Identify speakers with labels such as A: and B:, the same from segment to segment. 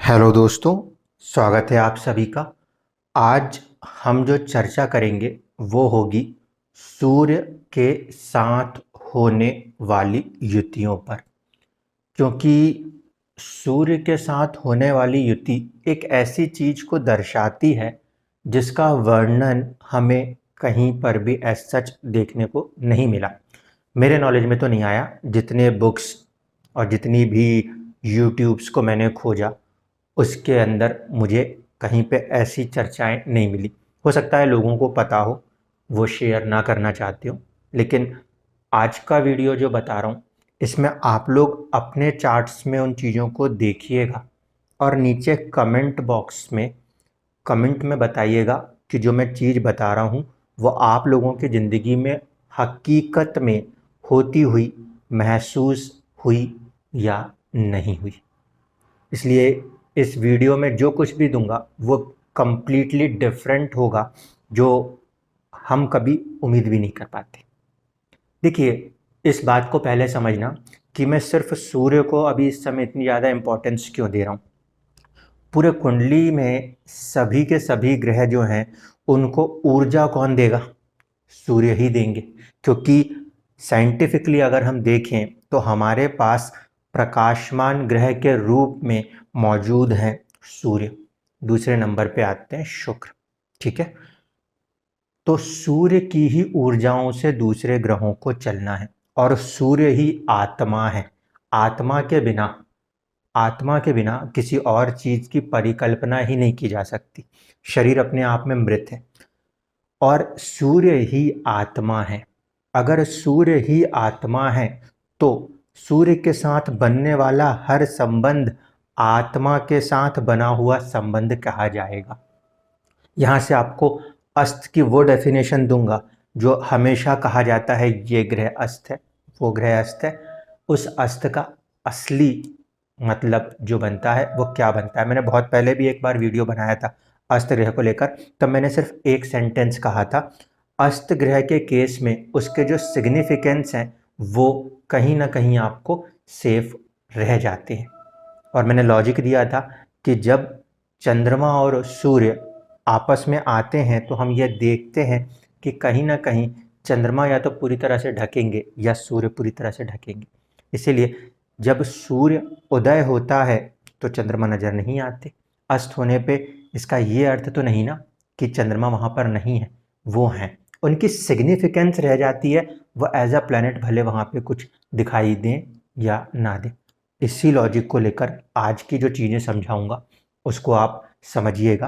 A: Hello दोस्तों, स्वागत है आप सभी का। आज हम जो चर्चा करेंगे वो होगी सूर्य के साथ होने वाली युतियों पर। क्योंकि सूर्य के साथ होने वाली युति एक ऐसी चीज़ को दर्शाती है जिसका वर्णन हमें कहीं पर भी एज सच देखने को नहीं मिला। मेरे नॉलेज में तो नहीं आया। जितने बुक्स और जितनी भी यूट्यूब्स को मैंने खोजा उसके अंदर मुझे कहीं पे ऐसी चर्चाएं नहीं मिली। हो सकता है लोगों को पता हो, वो शेयर ना करना चाहते हो, लेकिन आज का वीडियो जो बता रहा हूँ इसमें आप लोग अपने चार्ट्स में उन चीज़ों को देखिएगा और नीचे कमेंट में बताइएगा कि जो मैं चीज़ बता रहा हूँ वो आप लोगों की ज़िंदगी में हकीकत में होती हुई महसूस हुई या नहीं हुई। इसलिए इस वीडियो में जो कुछ भी दूंगा वो कम्प्लीटली डिफरेंट होगा, जो हम कभी उम्मीद भी नहीं कर पाते। देखिए, इस बात को पहले समझना कि मैं सिर्फ सूर्य को अभी इस समय इतनी ज़्यादा इम्पोर्टेंस क्यों दे रहा हूँ। पूरे कुंडली में सभी के सभी ग्रह जो हैं उनको ऊर्जा कौन देगा? सूर्य ही देंगे। क्योंकि साइंटिफिकली अगर हम देखें तो हमारे पास प्रकाशमान ग्रह के रूप में मौजूद हैं सूर्य। दूसरे नंबर पे आते हैं शुक्र। ठीक है, तो सूर्य की ही ऊर्जाओं से दूसरे ग्रहों को चलना है और सूर्य ही आत्मा है। आत्मा के बिना आत्मा के बिना किसी और चीज की परिकल्पना ही नहीं की जा सकती। शरीर अपने आप में मृत है और सूर्य ही आत्मा है। अगर सूर्य ही आत्मा है तो सूर्य के साथ बनने वाला हर संबंध आत्मा के साथ बना हुआ संबंध कहा जाएगा। यहाँ से आपको अस्त की वो डेफिनेशन दूंगा जो हमेशा कहा जाता है, ये ग्रह अस्त है, वो ग्रह अस्त है। उस अस्त का असली मतलब जो बनता है वो क्या बनता है। मैंने बहुत पहले भी एक बार वीडियो बनाया था अस्त ग्रह को लेकर, तब मैंने सिर्फ एक सेंटेंस कहा था। अस्त ग्रह के केस में उसके जो सिग्निफिकेंस हैं वो कहीं ना कहीं आपको सेफ रह जाते हैं। और मैंने लॉजिक दिया था कि जब चंद्रमा और सूर्य आपस में आते हैं तो हम ये देखते हैं कि कहीं ना कहीं चंद्रमा या तो पूरी तरह से ढकेंगे या सूर्य पूरी तरह से ढकेंगे। इसीलिए जब सूर्य उदय होता है तो चंद्रमा नज़र नहीं आते। अस्त होने पे इसका ये अर्थ तो नहीं ना कि चंद्रमा वहाँ पर नहीं है, वो हैं। उनकी सिग्निफिकेंस रह जाती है, वो एज अ प्लैनेट भले वहाँ पे कुछ दिखाई दें या ना दें। इसी लॉजिक को लेकर आज की जो चीज़ें समझाऊंगा उसको आप समझिएगा।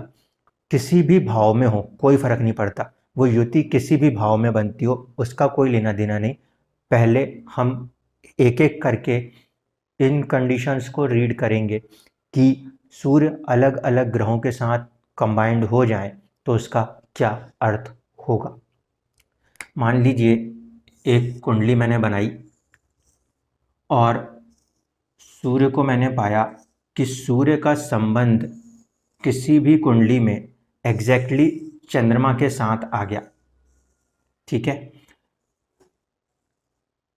A: किसी भी भाव में हो कोई फर्क नहीं पड़ता, वो युति किसी भी भाव में बनती हो उसका कोई लेना देना नहीं। पहले हम एक एक करके इन कंडीशंस को रीड करेंगे कि सूर्य अलग अलग ग्रहों के साथ कंबाइंड हो जाए तो उसका क्या अर्थ होगा। मान लीजिए एक कुंडली मैंने बनाई और सूर्य को मैंने पाया कि सूर्य का संबंध किसी भी कुंडली में एग्जैक्टली चंद्रमा के साथ आ गया। ठीक है,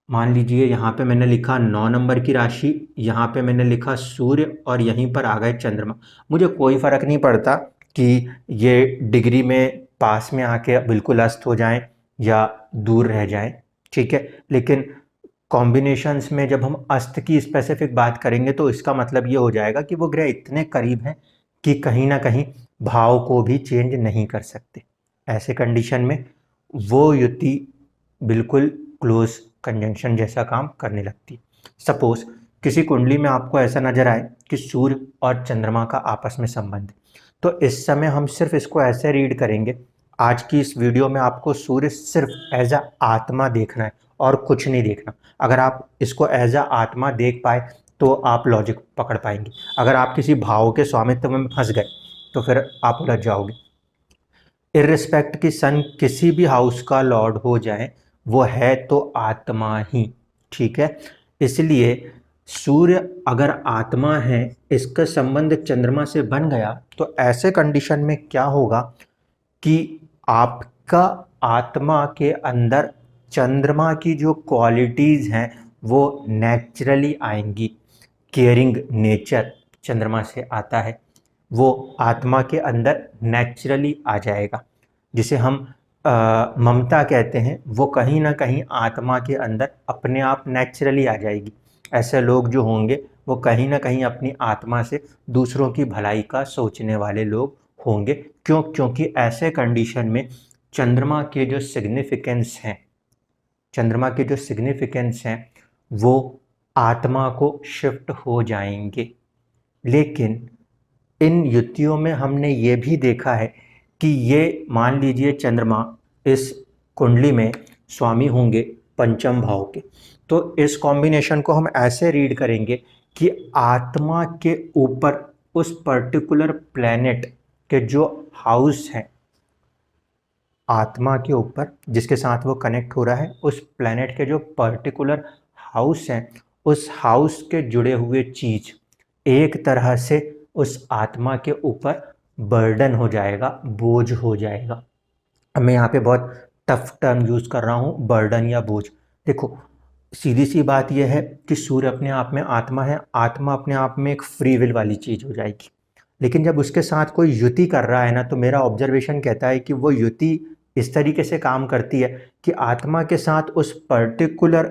A: मान लीजिए यहाँ पे मैंने लिखा 9 नंबर की राशि, यहाँ पे मैंने लिखा सूर्य और यहीं पर आ गए चंद्रमा। मुझे कोई फ़र्क नहीं पड़ता कि ये डिग्री में पास में आके बिल्कुल अस्त हो जाएं या दूर रह जाएं। ठीक है, लेकिन कॉम्बिनेशंस में जब हम अस्त की स्पेसिफिक बात करेंगे तो इसका मतलब ये हो जाएगा कि वो ग्रह इतने करीब हैं कि कहीं ना कहीं भाव को भी चेंज नहीं कर सकते। ऐसे कंडीशन में वो युति बिल्कुल क्लोज कंजंक्शन जैसा काम करने लगती है। सपोज किसी कुंडली में आपको ऐसा नजर आए कि सूर्य और चंद्रमा का आपस में संबंध है, तो इस समय हम सिर्फ इसको ऐसे रीड करेंगे। आज की इस वीडियो में आपको सूर्य सिर्फ एज अ आत्मा देखना है और कुछ नहीं देखना। अगर आप इसको एज अ आत्मा देख पाए तो आप लॉजिक पकड़ पाएंगे। अगर आप किसी भाव के स्वामित्व में फंस गए तो फिर आप उलझ जाओगे। इर्रिस्पेक्ट कि सन किसी भी हाउस का लॉर्ड हो जाए, वो है तो आत्मा ही। ठीक है, इसलिए सूर्य अगर आत्मा है, इसका संबंध चंद्रमा से बन गया तो ऐसे कंडीशन में क्या होगा कि आपका आत्मा के अंदर चंद्रमा की जो क्वालिटीज़ हैं वो नेचुरली आएंगी। केयरिंग नेचर, चंद्रमा से आता है वो आत्मा के अंदर नेचुरली आ जाएगा। जिसे हम ममता कहते हैं, वो कहीं ना कहीं आत्मा के अंदर अपने आप नेचुरली आ जाएगी। ऐसे लोग जो होंगे वो कहीं ना कहीं अपनी आत्मा से दूसरों की भलाई का सोचने वाले लोग होंगे। क्योंकि ऐसे कंडीशन में चंद्रमा के जो सिग्निफिकेंस हैं, चंद्रमा के जो सिग्निफिकेंस हैं वो आत्मा को शिफ्ट हो जाएंगे। लेकिन इन युतियों में हमने ये भी देखा है कि ये मान लीजिए चंद्रमा इस कुंडली में स्वामी होंगे पंचम भाव के, तो इस कॉम्बिनेशन को हम ऐसे रीड करेंगे कि आत्मा के ऊपर उस पर्टिकुलर प्लैनेट के जो हाउस हैं, आत्मा के ऊपर जिसके साथ वो कनेक्ट हो रहा है, उस प्लैनेट के जो पर्टिकुलर हाउस हैं, उस हाउस के जुड़े हुए चीज एक तरह से उस आत्मा के ऊपर बर्डन हो जाएगा, बोझ हो जाएगा। अब मैं यहाँ पे बहुत टफ टर्म यूज़ कर रहा हूँ, बर्डन या बोझ। देखो सीधी सी बात यह है कि सूर्य अपने आप में आत्मा है, आत्मा अपने आप में एक फ्री विल वाली चीज़ हो जाएगी। लेकिन जब उसके साथ कोई युति कर रहा है ना, तो मेरा ऑब्जर्वेशन कहता है कि वो युति इस तरीके से काम करती है कि आत्मा के साथ उस पर्टिकुलर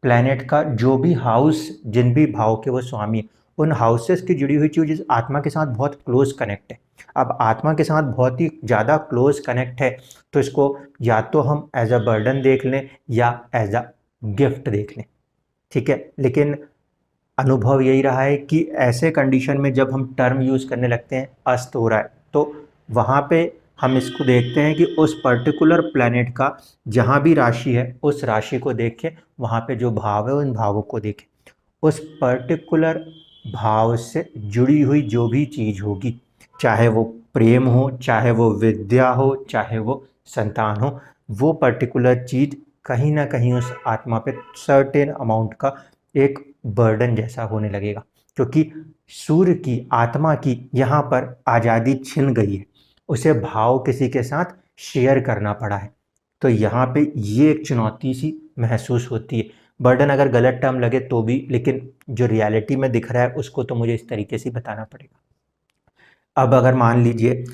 A: प्लैनेट का जो भी हाउस, जिन भी भाव के वो स्वामी, उन हाउसेस की जुड़ी हुई चीज़ आत्मा के साथ बहुत क्लोज कनेक्ट है। अब आत्मा के साथ बहुत ही ज़्यादा क्लोज कनेक्ट है, तो इसको या तो हम एज अ बर्डन देख लें या एज अ गिफ्ट देख लें, ठीक है। लेकिन अनुभव यही रहा है कि ऐसे कंडीशन में जब हम टर्म यूज़ करने लगते हैं अस्त हो रहा है, तो वहाँ पे हम इसको देखते हैं कि उस पर्टिकुलर प्लैनेट का जहाँ भी राशि है उस राशि को देखें, वहाँ पे जो भाव है उन भावों को देखें, उस पर्टिकुलर भाव से जुड़ी हुई जो भी चीज़ होगी, चाहे वो प्रेम हो, चाहे वो विद्या हो, चाहे वो संतान हो, वो पर्टिकुलर चीज़ कहीं ना कहीं उस आत्मा पे सर्टेन अमाउंट का एक बर्डन जैसा होने लगेगा। क्योंकि सूर्य की, आत्मा की यहाँ पर आज़ादी छिन गई है, उसे भाव किसी के साथ शेयर करना पड़ा है। तो यहाँ पे ये एक चुनौती सी महसूस होती है। बर्डन अगर गलत टर्म लगे तो भी, लेकिन जो रियलिटी में दिख रहा है उसको तो मुझे इस तरीके से बताना पड़ेगा। अब अगर मान लीजिए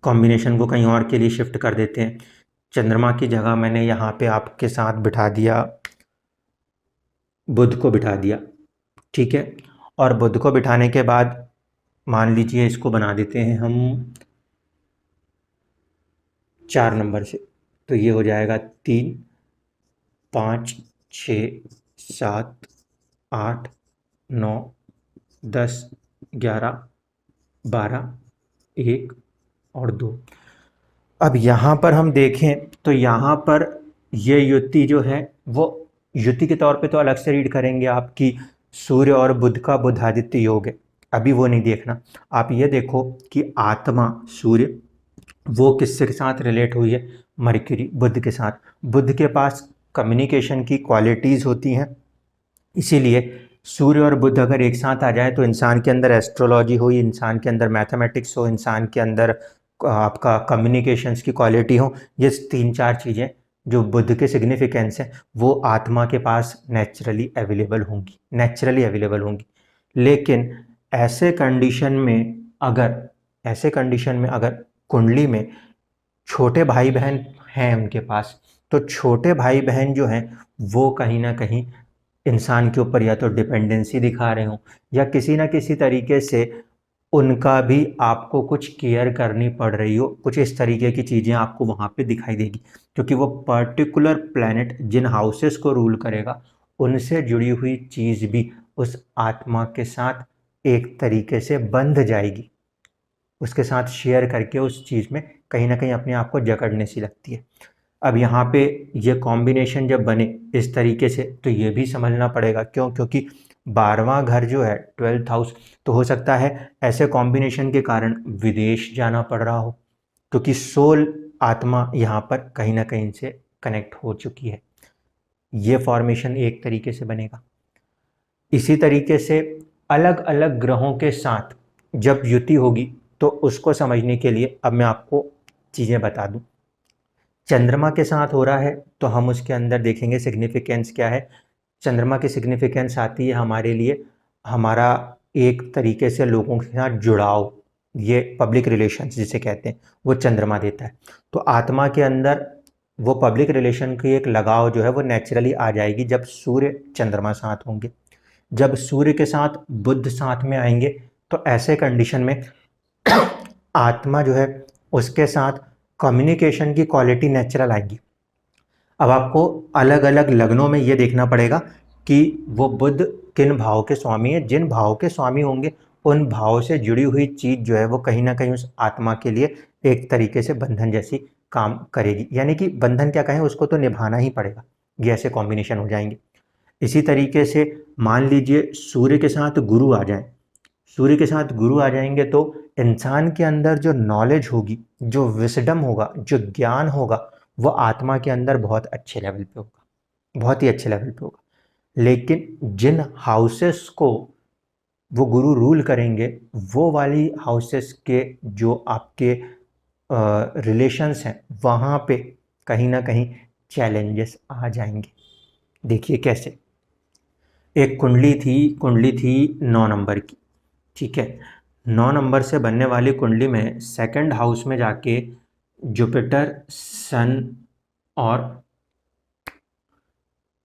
A: कॉम्बिनेशन को कहीं और के लिए शिफ्ट कर देते हैं, चंद्रमा की जगह मैंने यहाँ पे आपके साथ बिठा दिया, बुध को बिठा दिया, ठीक है। और बुध को बिठाने के बाद मान लीजिए इसको बना देते हैं हम 4 नंबर से, तो ये हो जाएगा 3, 5, 6, 7, 8, 9, 10, 11, 12, 1 और 2। अब यहाँ पर हम देखें तो यहाँ पर ये युति जो है वो युति के तौर पे तो अलग से रीड करेंगे आपकी सूर्य और बुध का बुधादित्य योग है, अभी वो नहीं देखना। आप ये देखो कि आत्मा सूर्य वो किसके साथ रिलेट हुई है, मरक्यूरी, बुध के साथ। बुध के पास कम्युनिकेशन की क्वालिटीज़ होती हैं, इसीलिए सूर्य और बुध अगर एक साथ आ जाए तो इंसान के अंदर एस्ट्रोलॉजी हो, इंसान के अंदर मैथमेटिक्स हो, इंसान के अंदर आपका कम्युनिकेशंस की क्वालिटी हो, ये 3-4 चीज़ें जो बुध के सिग्निफिकेंस हैं वो आत्मा के पास नेचुरली अवेलेबल होंगी, नेचुरली अवेलेबल होंगी। लेकिन ऐसे कंडीशन में अगर कुंडली में छोटे भाई बहन हैं उनके पास, तो छोटे भाई बहन जो हैं वो कहीं ना कहीं इंसान के ऊपर या तो डिपेंडेंसी दिखा रहे हों या किसी ना किसी तरीके से उनका भी आपको कुछ केयर करनी पड़ रही हो, कुछ इस तरीके की चीज़ें आपको वहाँ पे दिखाई देगी। क्योंकि वो पर्टिकुलर प्लैनेट जिन हाउसेस को रूल करेगा उनसे जुड़ी हुई चीज़ भी उस आत्मा के साथ एक तरीके से बंध जाएगी, उसके साथ शेयर करके उस चीज़ में कहीं ना कहीं अपने आप को जकड़ने सी लगती है। अब यहाँ पे ये कॉम्बिनेशन जब बने इस तरीके से तो ये भी समझना पड़ेगा, क्योंकि 12वां घर जो है 12th हाउस, तो हो सकता है ऐसे कॉम्बिनेशन के कारण विदेश जाना पड़ रहा हो, क्योंकि सोल आत्मा यहाँ पर कहीं ना कहीं से कनेक्ट हो चुकी है। ये फॉर्मेशन एक तरीके से बनेगा। इसी तरीके से अलग अलग ग्रहों के साथ जब युति होगी तो उसको समझने के लिए अब मैं आपको चीज़ें बता दूं। चंद्रमा के साथ हो रहा है तो हम उसके अंदर देखेंगे सिग्निफिकेंस क्या है। चंद्रमा की सिग्निफिकेंस आती है हमारे लिए, हमारा एक तरीके से लोगों के साथ जुड़ाव, ये पब्लिक रिलेशंस जिसे कहते हैं, वो चंद्रमा देता है। तो आत्मा के अंदर वो पब्लिक रिलेशन की एक लगाव जो है वो नेचुरली आ जाएगी जब सूर्य चंद्रमा साथ होंगे। जब सूर्य के साथ बुध साथ में आएंगे तो ऐसे कंडीशन में आत्मा जो है उसके साथ कम्युनिकेशन की क्वालिटी नेचुरल आएगी। अब आपको अलग अलग लग्नों में ये देखना पड़ेगा कि वो बुध किन भाव के स्वामी है। जिन भाव के स्वामी होंगे उन भाव से जुड़ी हुई चीज़ जो है वो कहीं ना कहीं उस आत्मा के लिए एक तरीके से बंधन जैसी काम करेगी। यानी कि बंधन क्या कहें, उसको तो निभाना ही पड़ेगा। ये ऐसे कॉम्बिनेशन हो जाएंगे। इसी तरीके से मान लीजिए सूर्य के साथ गुरु आ जाए, सूर्य के साथ गुरु आ जाएंगे तो इंसान के अंदर जो नॉलेज होगी, जो विस्डम होगा, जो ज्ञान होगा, वो आत्मा के अंदर बहुत अच्छे लेवल पे होगा, बहुत ही अच्छे लेवल पे होगा। लेकिन जिन हाउसेस को वो गुरु रूल करेंगे, वो वाली हाउसेस के जो आपके रिलेशंस हैं, वहाँ पे कहीं ना कहीं चैलेंजेस आ जाएंगे। देखिए कैसे, एक कुंडली थी 9 नंबर की, ठीक है। 9 नंबर से बनने वाली कुंडली में सेकंड हाउस में जाके जुपिटर, सन और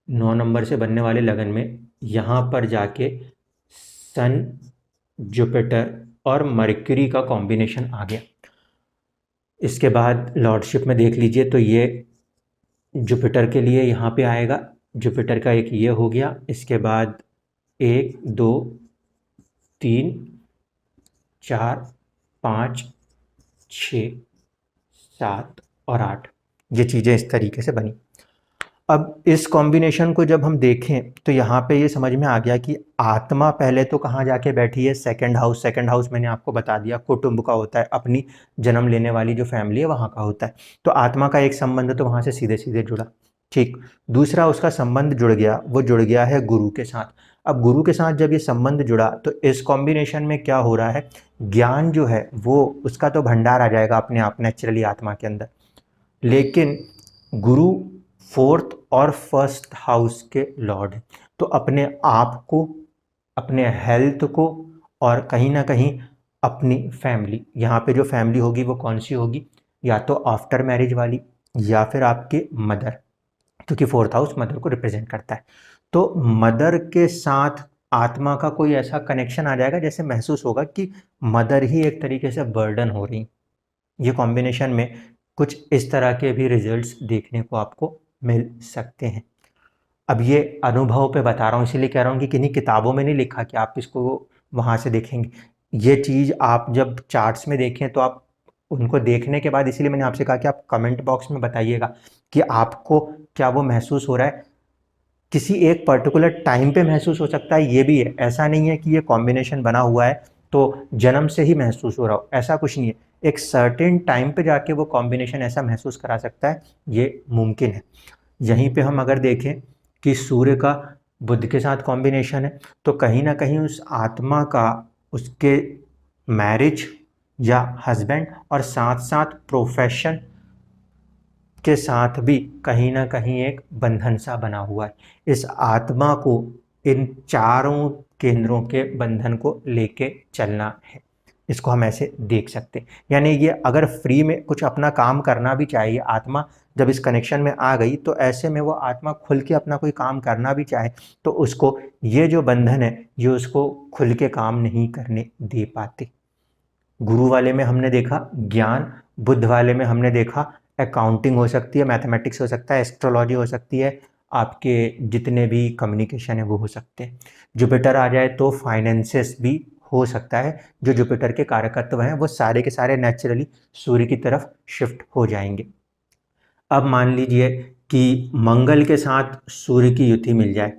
A: 9 नंबर से बनने वाले लगन में यहाँ पर जाके सन, जुपिटर और मरकरी का कॉम्बिनेशन आ गया। इसके बाद लॉर्डशिप में देख लीजिए तो ये जुपिटर के लिए यहाँ पे आएगा। जुपिटर का एक ये हो गया, इसके बाद 1 2 3 4 5 6 7 और 8, ये चीज़ें इस तरीके से बनी। अब इस कॉम्बिनेशन को जब हम देखें तो यहाँ पे ये समझ में आ गया कि आत्मा पहले तो कहाँ जाके बैठी है, सेकंड हाउस। सेकंड हाउस मैंने आपको बता दिया कुटुंब का होता है, अपनी जन्म लेने वाली जो फैमिली है वहाँ का होता है। तो आत्मा का एक संबंध तो वहाँ से सीधे सीधे जुड़ा, ठीक। दूसरा उसका संबंध जुड़ गया, वो जुड़ गया है गुरु के साथ। अब गुरु के साथ जब ये संबंध जुड़ा तो इस कॉम्बिनेशन में क्या हो रहा है, ज्ञान जो है वो उसका तो भंडार आ जाएगा अपने आप नेचुरली आत्मा के अंदर। लेकिन गुरु 4th और 1st हाउस के लॉर्ड हैं, तो अपने आप को, अपने हेल्थ को और कहीं ना कहीं अपनी फैमिली, यहाँ पे जो फैमिली होगी वो कौन सी होगी, या तो आफ्टर मैरिज वाली या फिर आपके मदर, क्योंकि 4th हाउस मदर को रिप्रेजेंट करता है। तो मदर के साथ आत्मा का कोई ऐसा कनेक्शन आ जाएगा जैसे महसूस होगा कि मदर ही एक तरीके से बर्डन हो रही। ये कॉम्बिनेशन में कुछ इस तरह के भी रिजल्ट्स देखने को आपको मिल सकते हैं। अब ये अनुभव पे बता रहा हूँ, इसीलिए कह रहा हूँ कि किन्हीं किताबों में नहीं लिखा कि आप इसको वहाँ से देखेंगे। ये चीज़ आप जब चार्ट्स में देखें तो आप उनको देखने के बाद, इसीलिए मैंने आपसे कहा कि आप कमेंट बॉक्स में बताइएगा कि आपको क्या वो महसूस हो रहा है। किसी एक पर्टिकुलर टाइम पे महसूस हो सकता है, ये भी है। ऐसा नहीं है कि ये कॉम्बिनेशन बना हुआ है तो जन्म से ही महसूस हो रहा हो, ऐसा कुछ नहीं है। एक सर्टेन टाइम पे जाके वो कॉम्बिनेशन ऐसा महसूस करा सकता है, ये मुमकिन है। यहीं पे हम अगर देखें कि सूर्य का बुध के साथ कॉम्बिनेशन है तो कहीं ना कहीं उस आत्मा का उसके मैरिज या हस्बैंड और साथ साथ प्रोफेशन के साथ भी कहीं ना कहीं एक बंधन सा बना हुआ है। इस आत्मा को इन चारों केंद्रों के बंधन को लेके चलना है, इसको हम ऐसे देख सकते हैं। यानी ये अगर फ्री में कुछ अपना काम करना भी चाहिए, आत्मा जब इस कनेक्शन में आ गई तो ऐसे में वो आत्मा खुल के अपना कोई काम करना भी चाहे तो उसको ये जो बंधन है ये उसको खुल के काम नहीं करने दे पाते। गुरु वाले में हमने देखा ज्ञान, बुद्ध वाले में हमने देखा अकाउंटिंग हो सकती है, मैथमेटिक्स हो सकता है, एस्ट्रोलॉजी हो सकती है, आपके जितने भी कम्युनिकेशन है वो हो सकते हैं। जुपिटर आ जाए तो फाइनेंसेस भी हो सकता है। जो जुपिटर के कारकत्व हैं वो सारे के सारे नेचुरली सूर्य की तरफ शिफ्ट हो जाएंगे। अब मान लीजिए कि मंगल के साथ सूर्य की युति मिल जाए,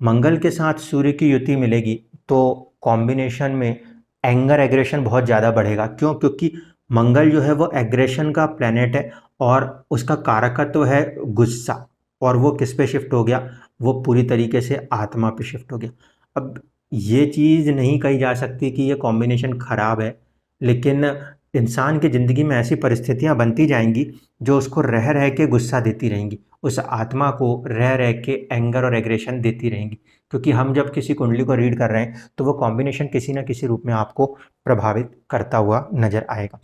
A: मंगल के साथ सूर्य की युति मिलेगी तो कॉम्बिनेशन में एंगर एग्रेशन बहुत ज़्यादा बढ़ेगा। क्यों? क्योंकि मंगल जो है वो एग्रेशन का प्लैनेट है और उसका कारकत्व है गुस्सा, और वो किस पे शिफ्ट हो गया, वो पूरी तरीके से आत्मा पे शिफ्ट हो गया। अब ये चीज़ नहीं कही जा सकती कि ये कॉम्बिनेशन ख़राब है, लेकिन इंसान की ज़िंदगी में ऐसी परिस्थितियां बनती जाएंगी जो उसको रह रह के गुस्सा देती रहेंगी, उस आत्मा को रह रह के एंगर और एग्रेशन देती रहेंगी। क्योंकि हम जब किसी कुंडली को रीड कर रहे हैं तो वो कॉम्बिनेशन किसी ना किसी रूप में आपको प्रभावित करता हुआ नजर आएगा।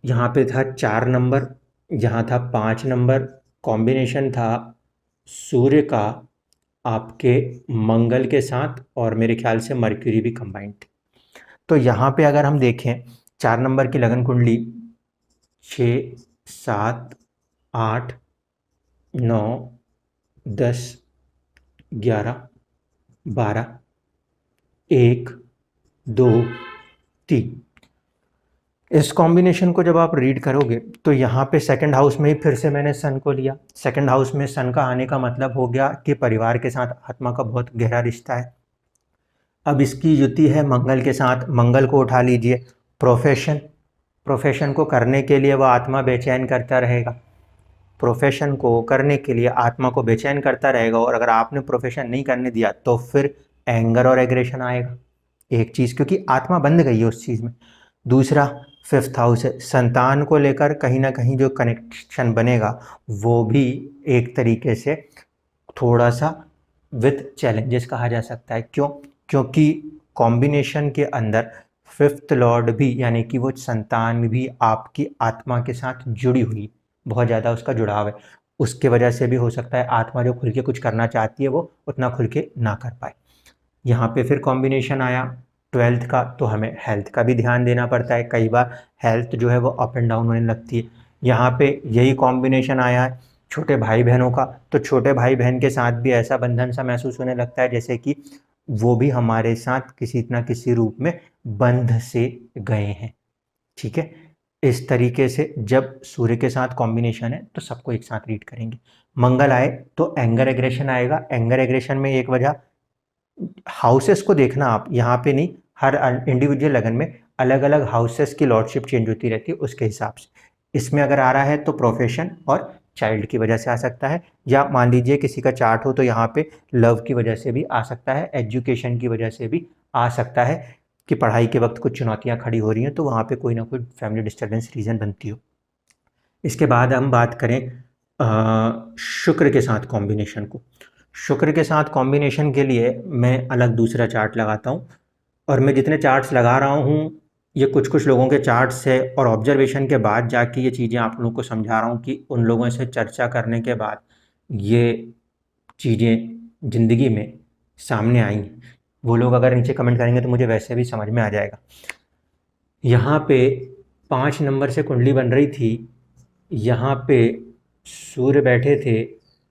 A: यहाँ पे था 4 नंबर, यहाँ था 5 नंबर, कॉम्बिनेशन था सूर्य का आपके मंगल के साथ, और मेरे ख्याल से मर्क्यूरी भी कंबाइंड थी। तो यहाँ पे अगर हम देखें 4 नंबर की लगन कुंडली 6, 7, 8, 9, 10, 11, 12, 1, 2, 3, इस कॉम्बिनेशन को जब आप रीड करोगे तो यहाँ पे सेकंड हाउस में ही फिर से मैंने सन को लिया। सेकंड हाउस में सन का आने का मतलब हो गया कि परिवार के साथ आत्मा का बहुत गहरा रिश्ता है। अब इसकी युति है मंगल के साथ, मंगल को उठा लीजिए। प्रोफेशन को करने के लिए वह आत्मा बेचैन करता रहेगा, प्रोफेशन को करने के लिए आत्मा को बेचैन करता रहेगा, और अगर आपने प्रोफेशन नहीं करने दिया तो फिर एंगर और एग्रेशन आएगा। एक चीज़, क्योंकि आत्मा बंध गई है उस चीज़ में। दूसरा 5th हाउस है, संतान को लेकर कहीं ना कहीं जो कनेक्शन बनेगा वो भी एक तरीके से थोड़ा सा विथ चैलेंजेस कहा जा सकता है। क्यों? क्योंकि कॉम्बिनेशन के अंदर 5th लॉर्ड भी, यानी कि वो संतान भी आपकी आत्मा के साथ जुड़ी हुई, बहुत ज़्यादा उसका जुड़ाव है। उसके वजह से भी हो सकता है आत्मा जो खुल के कुछ करना चाहती है वो उतना खुल के ना कर पाए। यहाँ पे फिर कॉम्बिनेशन आया 12th का, तो हमें हेल्थ का भी ध्यान देना पड़ता है। कई बार हेल्थ जो है वो अप एंड डाउन होने लगती है। यहाँ पे यही कॉम्बिनेशन आया है छोटे भाई बहनों का, तो छोटे भाई बहन के साथ भी ऐसा बंधन सा महसूस होने लगता है जैसे कि वो भी हमारे साथ किसी न किसी रूप में बंध से गए हैं। ठीक है, इस तरीके से जब सूर्य के साथ कॉम्बिनेशन है तो सबको एक साथ रीड करेंगे। मंगल आए तो एंगर एग्रेशन आएगा। एंगर एग्रेशन में एक वजह, हाउसेस को देखना आप यहाँ पे नहीं, हर इंडिविजुअल लगन में अलग अलग हाउसेस की लॉर्डशिप चेंज होती रहती है, उसके हिसाब से इसमें अगर आ रहा है तो प्रोफेशन और चाइल्ड की वजह से आ सकता है, या मान लीजिए किसी का चार्ट हो तो यहाँ पे लव की वजह से भी आ सकता है, एजुकेशन की वजह से भी आ सकता है कि पढ़ाई के वक्त कुछ चुनौतियाँ खड़ी हो रही हैं तो वहाँ पे कोई ना कोई फैमिली डिस्टर्बेंस रीज़न बनती हो। इसके बाद हम बात करें शुक्र के साथ कॉम्बिनेशन को। शुक्र के साथ कॉम्बिनेशन के लिए मैं अलग दूसरा चार्ट लगाता हूँ, और मैं जितने चार्ट्स लगा रहा हूँ ये कुछ कुछ लोगों के चार्ट्स है, और ऑब्जर्वेशन के बाद जाके ये चीज़ें आप लोगों को समझा रहा हूँ कि उन लोगों से चर्चा करने के बाद ये चीज़ें ज़िंदगी में सामने आई। वो लोग अगर नीचे कमेंट करेंगे तो मुझे वैसे भी समझ में आ जाएगा। यहाँ पे 5 नंबर से कुंडली बन रही थी, यहाँ पे सूर्य बैठे थे,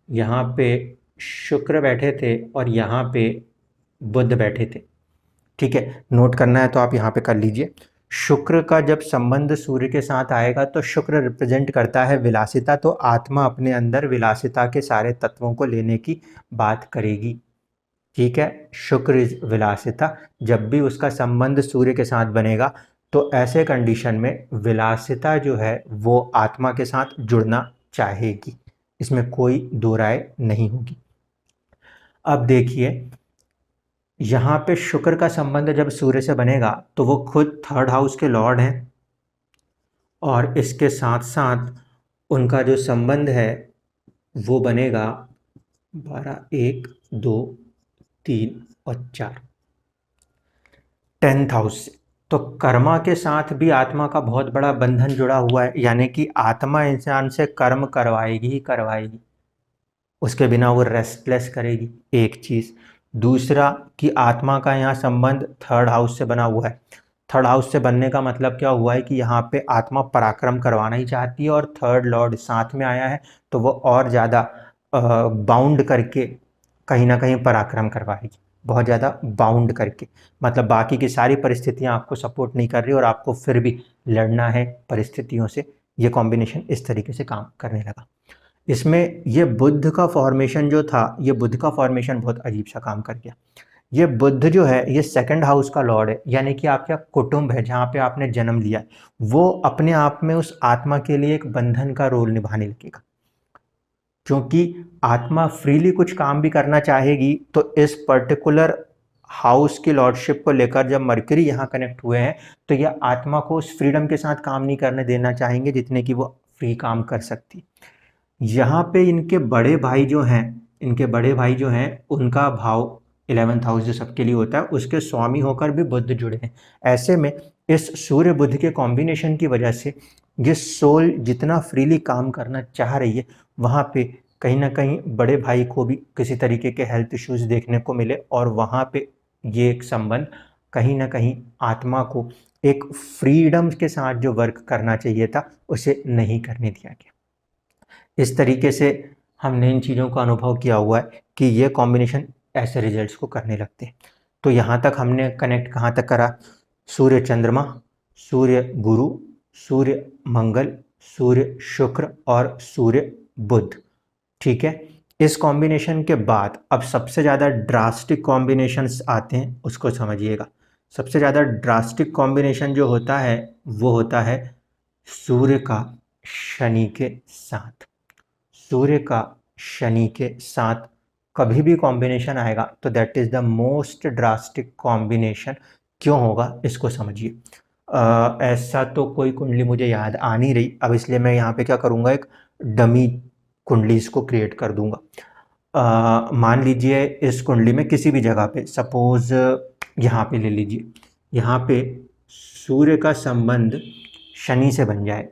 A: यहाँ पे शुक्र बैठे थे, और यहाँ पे बुध बैठे थे। ठीक है, नोट करना है तो आप यहाँ पे कर लीजिए। शुक्र का जब संबंध सूर्य के साथ आएगा तो शुक्र रिप्रेजेंट करता है विलासिता, तो आत्मा अपने अंदर विलासिता के सारे तत्वों को लेने की बात करेगी। ठीक है, शुक्र इज विलासिता, जब भी उसका संबंध सूर्य के साथ बनेगा तो ऐसे कंडीशन में विलासिता जो है वो आत्मा के साथ जुड़ना चाहेगी, इसमें कोई दो राय नहीं होगी। अब देखिए, यहाँ पे शुक्र का संबंध जब सूर्य से बनेगा तो वो खुद 3rd हाउस के लॉर्ड हैं, और इसके साथ साथ उनका जो संबंध है वो बनेगा 12, 1, 2, 3 और 4 10th हाउस से। तो कर्मा के साथ भी आत्मा का बहुत बड़ा बंधन जुड़ा हुआ है, यानी कि आत्मा इंसान से कर्म करवाएगी ही करवाएगी, उसके बिना वो रेस्टलेस करेगी, एक चीज़। दूसरा कि आत्मा का यहाँ संबंध 3rd हाउस से बना हुआ है। 3rd हाउस से बनने का मतलब क्या हुआ है कि यहाँ पे आत्मा पराक्रम करवाना ही चाहती है, और 3rd लॉर्ड साथ में आया है तो वो और ज़्यादा बाउंड करके कहीं ना कहीं पराक्रम करवाएगी, बहुत ज़्यादा बाउंड करके। मतलब बाकी की सारी परिस्थितियाँ आपको सपोर्ट नहीं कर रही और आपको फिर भी लड़ना है परिस्थितियों से। ये कॉम्बिनेशन इस तरीके से काम करने लगा। इसमें ये बुध का फॉर्मेशन जो था, ये बुध का फॉर्मेशन बहुत अजीब सा काम कर गया। ये बुध जो है ये 2nd हाउस का लॉर्ड है, यानी कि आपका कुटुंब है जहाँ पे आपने जन्म लिया, वो अपने आप में उस आत्मा के लिए एक बंधन का रोल निभाने लगेगा। क्योंकि आत्मा फ्रीली कुछ काम भी करना चाहेगी तो इस पर्टिकुलर हाउस की लॉर्डशिप को लेकर जब मरकरी यहाँ कनेक्ट हुए हैं तो ये आत्मा को उस फ्रीडम के साथ काम नहीं करने देना चाहेंगे जितने कि वो फ्री काम कर सकती। यहाँ पे इनके बड़े भाई जो हैं, उनका भाव 11th हाउस जो सबके लिए होता है उसके स्वामी होकर भी बुध जुड़े हैं। ऐसे में इस सूर्य बुध के कॉम्बिनेशन की वजह से ये सोल जितना फ्रीली काम करना चाह रही है वहाँ पे कहीं ना कहीं बड़े भाई को भी किसी तरीके के हेल्थ इश्यूज देखने को मिले और वहाँ पे ये एक संबंध कहीं ना कहीं आत्मा को एक फ्रीडम के साथ जो वर्क करना चाहिए था उसे नहीं करने दिया गया। इस तरीके से हमने इन चीज़ों का अनुभव किया हुआ है कि ये कॉम्बिनेशन ऐसे रिजल्ट्स को करने लगते हैं। तो यहाँ तक हमने कनेक्ट कहाँ तक करा? सूर्य चंद्रमा, सूर्य गुरु, सूर्य मंगल, सूर्य शुक्र और सूर्य बुध। ठीक है, इस कॉम्बिनेशन के बाद अब सबसे ज़्यादा ड्रास्टिक कॉम्बिनेशंस आते हैं, उसको समझिएगा। सबसे ज़्यादा ड्रास्टिक कॉम्बिनेशन जो होता है वो होता है सूर्य का शनि के साथ। सूर्य का शनि के साथ कभी भी कॉम्बिनेशन आएगा तो that is the most drastic combination. क्यों होगा इसको समझिए। ऐसा तो कोई कुंडली मुझे याद आ नहीं रही अब, इसलिए मैं यहाँ पे क्या करूँगा, एक डमी कुंडली इसको क्रिएट कर दूंगा। मान लीजिए इस कुंडली में किसी भी जगह पे, सपोज यहाँ पे ले लीजिए, यहाँ पे सूर्य का संबंध शनि से बन जाए,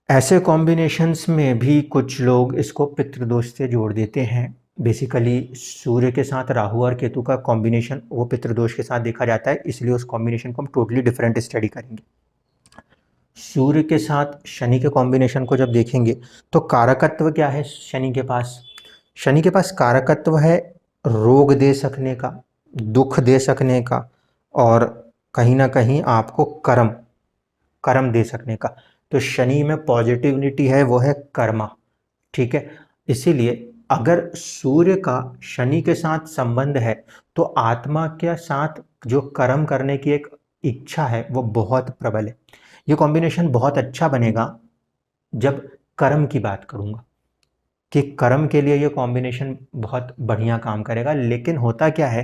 A: ऐसे कॉम्बिनेशंस में भी कुछ लोग इसको पितृदोष से जोड़ देते हैं। बेसिकली सूर्य के साथ राहु और केतु का कॉम्बिनेशन वो पितृदोष के साथ देखा जाता है, इसलिए उस कॉम्बिनेशन को हम टोटली डिफरेंट स्टडी करेंगे। सूर्य के साथ शनि के कॉम्बिनेशन को जब देखेंगे तो कारकत्व क्या है शनि के पास? शनि के पास कारकत्व है रोग दे सकने का, दुख दे सकने का और कहीं ना कहीं आपको कर्म दे सकने का। तो शनि में पॉजिटिविटी है, वो है कर्मा। ठीक है, इसीलिए अगर सूर्य का शनि के साथ संबंध है तो आत्मा के साथ जो कर्म करने की एक इच्छा है वो बहुत प्रबल है। ये कॉम्बिनेशन बहुत अच्छा बनेगा जब कर्म की बात करूँगा कि कर्म के लिए ये कॉम्बिनेशन बहुत बढ़िया काम करेगा। लेकिन होता क्या है,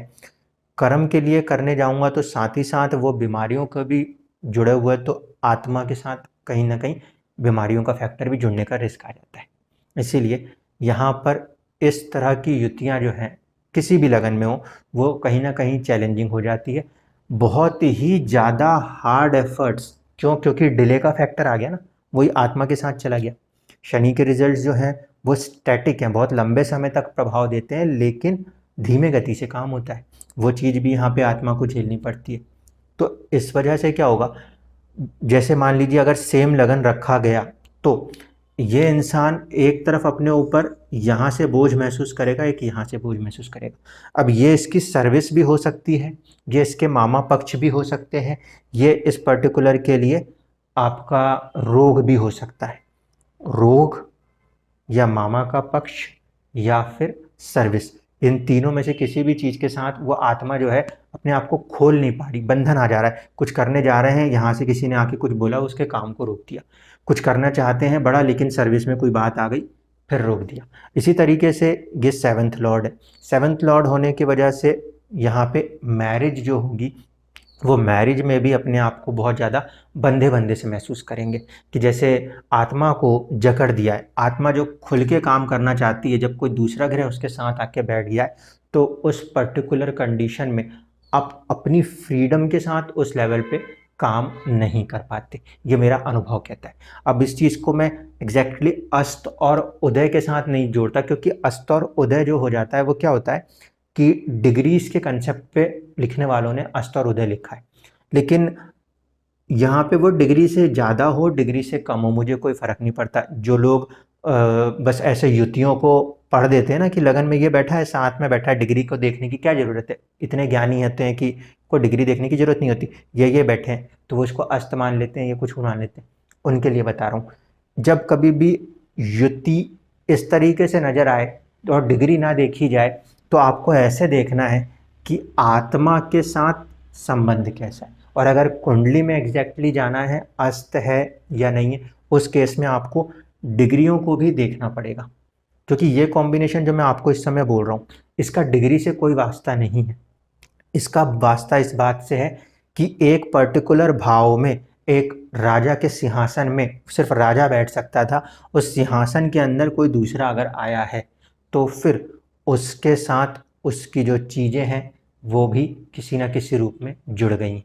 A: कर्म के लिए करने जाऊँगा तो साथ ही साथ वो बीमारियों का भी जुड़े हुए, तो आत्मा के साथ कहीं ना कहीं बीमारियों का फैक्टर भी जुड़ने का रिस्क आ जाता है। इसीलिए यहाँ पर इस तरह की युतियाँ जो हैं किसी भी लगन में हो वो कहीं ना कहीं चैलेंजिंग हो जाती है। बहुत ही ज़्यादा हार्ड एफर्ट्स, क्योंकि डिले का फैक्टर आ गया ना, वही आत्मा के साथ चला गया। शनि के रिजल्ट्स जो हैं वो स्टैटिक हैं, बहुत लंबे समय तक प्रभाव देते हैं लेकिन धीमे गति से काम होता है। वो चीज़ भी यहाँ पे आत्मा को झेलनी पड़ती है। तो इस वजह से क्या होगा, जैसे मान लीजिए अगर सेम लगन रखा गया तो ये इंसान एक तरफ अपने ऊपर यहाँ से बोझ महसूस करेगा, एक यहाँ से बोझ महसूस करेगा। अब ये इसकी सर्विस भी हो सकती है, ये इसके मामा पक्ष भी हो सकते हैं, ये इस पर्टिकुलर के लिए आपका रोग भी हो सकता है, रोग या मामा का पक्ष या फिर सर्विस। इन तीनों में से किसी भी चीज़ के साथ वो आत्मा जो है अपने आप को खोल नहीं पा रही, बंधन आ जा रहा है। कुछ करने जा रहे हैं, यहाँ से किसी ने आके कुछ बोला, उसके काम को रोक दिया। कुछ करना चाहते हैं बड़ा, लेकिन सर्विस में कोई बात आ गई, फिर रोक दिया। इसी तरीके से ये 7th लॉर्ड है। 7th लॉर्ड होने की वजह से यहाँ पे मैरिज जो होगी वो मैरिज में भी अपने आप को बहुत ज़्यादा बंधे बंधे से महसूस करेंगे कि जैसे आत्मा को जकड़ दिया है। आत्मा जो खुल के काम करना चाहती है, जब कोई दूसरा ग्रह उसके साथ आके बैठ गया है तो उस पर्टिकुलर कंडीशन में आप अपनी फ्रीडम के साथ उस लेवल पे काम नहीं कर पाते। ये मेरा अनुभव कहता है। अब इस चीज़ को मैं एग्जैक्टली अस्त और उदय के साथ नहीं जोड़ता, क्योंकि अस्त और उदय जो हो जाता है वो क्या होता है कि डिग्रीज के कंसेप्ट पे लिखने वालों ने अस्त और उदय लिखा है, लेकिन यहाँ पे वो डिग्री से ज़्यादा हो डिग्री से कम हो मुझे कोई फ़र्क नहीं पड़ता। जो लोग बस ऐसे युतियों को पढ़ देते हैं ना कि लगन में ये बैठा है, साथ में बैठा है, डिग्री को देखने की क्या ज़रूरत है, इतने ज्ञानी होते हैं कि कोई डिग्री देखने की ज़रूरत नहीं होती, ये बैठे हैं तो वो इसको अस्त मान लेते हैं, ये कुछ मान लेते हैं। उनके लिए बता रहा हूँ, जब कभी भी युति इस तरीके से नज़र आए और डिग्री ना देखी जाए तो आपको ऐसे देखना है कि आत्मा के साथ संबंध कैसा है। और अगर कुंडली में एग्जैक्टली जाना है अस्त है या नहीं है, उस केस में आपको डिग्रियों को भी देखना पड़ेगा क्योंकि ये कॉम्बिनेशन जो मैं आपको इस समय बोल रहा हूँ इसका डिग्री से कोई वास्ता नहीं है। इसका वास्ता इस बात से है कि एक पर्टिकुलर भाव में एक राजा के सिंहासन में सिर्फ राजा बैठ सकता था, उस सिंहासन के अंदर कोई दूसरा अगर आया है तो फिर उसके साथ उसकी जो चीज़ें हैं वो भी किसी न किसी रूप में जुड़ गई।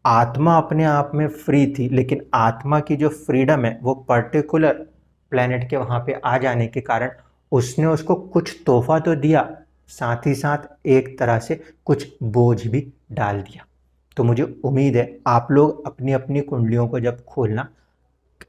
A: आत्मा अपने आप में फ्री थी, लेकिन आत्मा की जो फ्रीडम है वो पर्टिकुलर प्लेनेट के वहाँ पे आ जाने के कारण उसने उसको कुछ तोहफा तो दिया, साथ ही साथ एक तरह से कुछ बोझ भी डाल दिया। तो मुझे उम्मीद है आप लोग अपनी अपनी कुंडलियों को जब खोलना,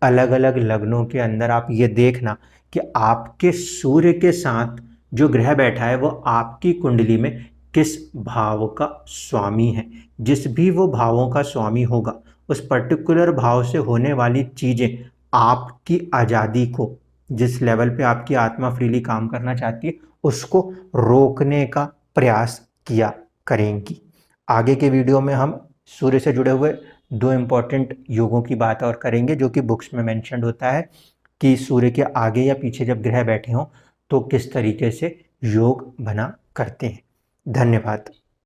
A: अलग अलग लग्नों के अंदर आप ये देखना कि आपके सूर्य के साथ जो ग्रह बैठा है वो आपकी कुंडली में किस भाव का स्वामी है। जिस भी वो भावों का स्वामी होगा उस पर्टिकुलर भाव से होने वाली चीज़ें आपकी आज़ादी को, जिस लेवल पे आपकी आत्मा फ्रीली काम करना चाहती है उसको रोकने का प्रयास किया करेंगी। आगे के वीडियो में हम सूर्य से जुड़े हुए 2 इम्पॉर्टेंट योगों की बात और करेंगे जो कि बुक्स में मेंशन्ड होता है कि सूर्य के आगे या पीछे जब ग्रह बैठे हों तो किस तरीके से योग बना करते हैं। धन्यवाद।